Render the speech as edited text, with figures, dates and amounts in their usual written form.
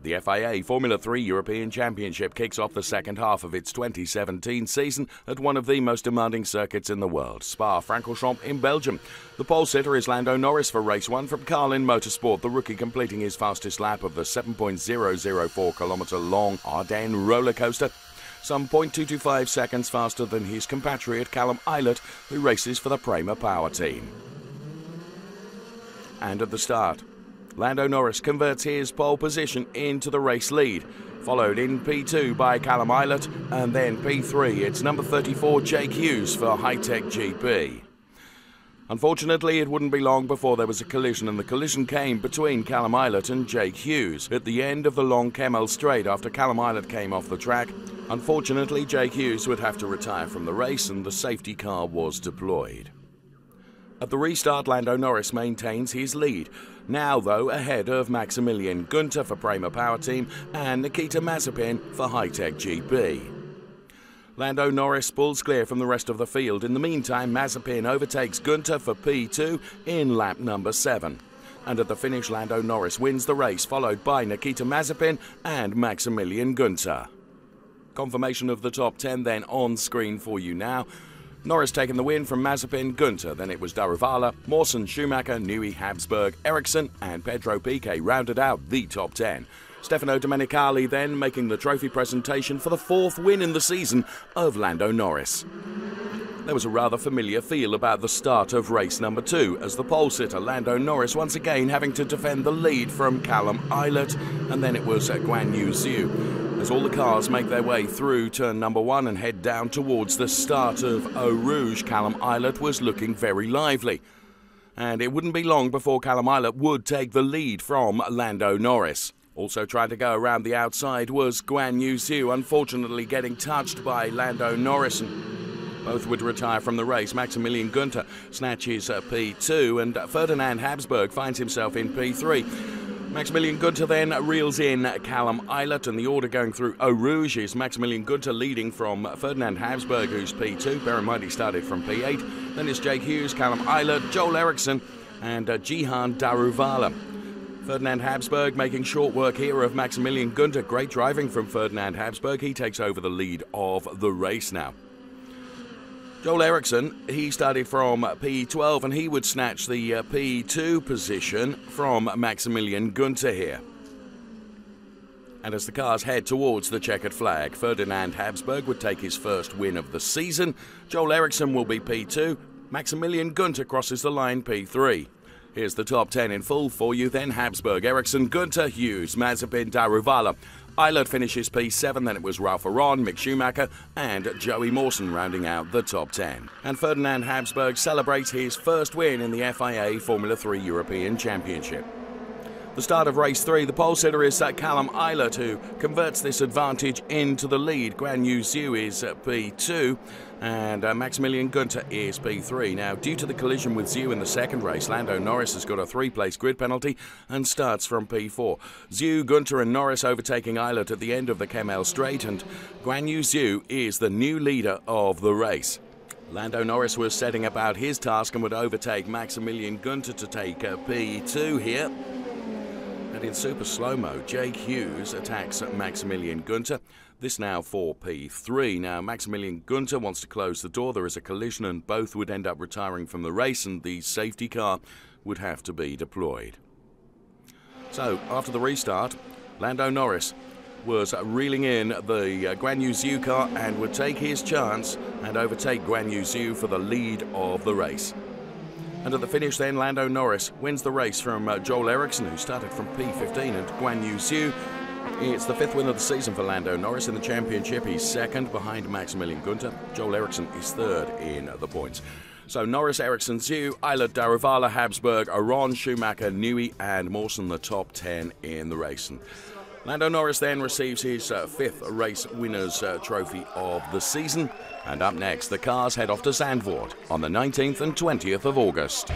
The FIA Formula 3 European Championship kicks off the second half of its 2017 season at one of the most demanding circuits in the world, Spa-Francorchamps in Belgium. The pole sitter is Lando Norris for race 1 from Carlin Motorsport, the rookie completing his fastest lap of the 7.004-kilometre long Ardennes roller coaster, some 0.225 seconds faster than his compatriot Callum Ilott, who races for the Prema Power team. And at the start, Lando Norris converts his pole position into the race lead, followed in P2 by Callum Ilott, and then P3 it's number 34 Jake Hughes for High-Tech GP. Unfortunately, it wouldn't be long before there was a collision, and the collision came between Callum Ilott and Jake Hughes at the end of the long Kemmel straight after Callum Ilott came off the track. Unfortunately, Jake Hughes would have to retire from the race and the safety car was deployed. At the restart, Lando Norris maintains his lead, now though ahead of Maximilian Günther for Prema Power Team and Nikita Mazepin for High-Tech GP. Lando Norris pulls clear from the rest of the field. In the meantime, Mazepin overtakes Günther for P2 in lap number 7. And at the finish, Lando Norris wins the race, followed by Nikita Mazepin and Maximilian Günther. Confirmation of the top 10 then on screen for you now. Norris taking the win from Mazepin, Günther, then it was Daruvala, Mawson, Schumacher, Newey, Habsburg, Ericsson and Pedro Piquet rounded out the top 10. Stefano Domenicali then making the trophy presentation for the 4th win in the season of Lando Norris. There was a rather familiar feel about the start of race number 2 as the pole sitter Lando Norris once again having to defend the lead from Callum Ilott, and then it was Guan Yu Zhu. As all the cars make their way through turn number 1 and head down towards the start of Eau Rouge, Callum Ilott was looking very lively. And it wouldn't be long before Callum Ilott would take the lead from Lando Norris. Also trying to go around the outside was Guan Yu Zhu, unfortunately getting touched by Lando Norris, and both would retire from the race. Maximilian Günther snatches P2 and Ferdinand Habsburg finds himself in P3. Maximilian Günther then reels in Callum Ilott, and the order going through Eau Rouge is Maximilian Günther leading from Ferdinand Habsburg, who's P2. Bear in mind he started from P8. Then it's Jake Hughes, Callum Ilott, Joel Eriksson and Jihan Daruvala. Ferdinand Habsburg making short work here of Maximilian Günther. Great driving from Ferdinand Habsburg. He takes over the lead of the race now. Joel Eriksson, he started from P12 and he would snatch the P2 position from Maximilian Günther here. And as the cars head towards the checkered flag, Ferdinand Habsburg would take his first win of the season. Joel Eriksson will be P2. Maximilian Günther crosses the line P3. Here's the top 10 in full for you then. Habsburg, Eriksson, Günther, Hughes, Mazepin, Daruvala. Ilott finishes P7, then it was Ralph Aron, Mick Schumacher and Joey Mawson rounding out the top 10. And Ferdinand Habsburg celebrates his first win in the FIA Formula 3 European Championship. The start of race 3, the pole sitter is Callum Ilott, who converts this advantage into the lead. Guan Yu Zhu is P2 and Maximilian Günther is P3. Now, due to the collision with Zhu in the second race, Lando Norris has got a 3-place grid penalty and starts from P4. Zhu, Günther and Norris overtaking Ilott at the end of the Kemmel straight, and Guan Yu Zhu is the new leader of the race. Lando Norris was setting about his task and would overtake Maximilian Günther to take P2 here. And in super slow-mo, Jake Hughes attacks Maximilian Günther. This now for P3. Now, Maximilian Günther wants to close the door. There is a collision and both would end up retiring from the race and the safety car would have to be deployed. So, after the restart, Lando Norris was reeling in the Guan Yu Zhu car and would take his chance and overtake Guan Yu Zhu for the lead of the race. And at the finish then, Lando Norris wins the race from Joel Eriksson, who started from P15, and Guan Yu Zhu. It's the 5th win of the season for Lando Norris in the championship. He's 2nd behind Maximilian Günther. Joel Eriksson is 3rd in the points. So Norris, Eriksson, Zhu, Ilott, Daruvala, Habsburg, Aron, Schumacher, Newey and Mawson, the top 10 in the race. And Lando Norris then receives his 5th race winner's trophy of the season. And up next, the cars head off to Zandvoort on the 19th and 20th of August.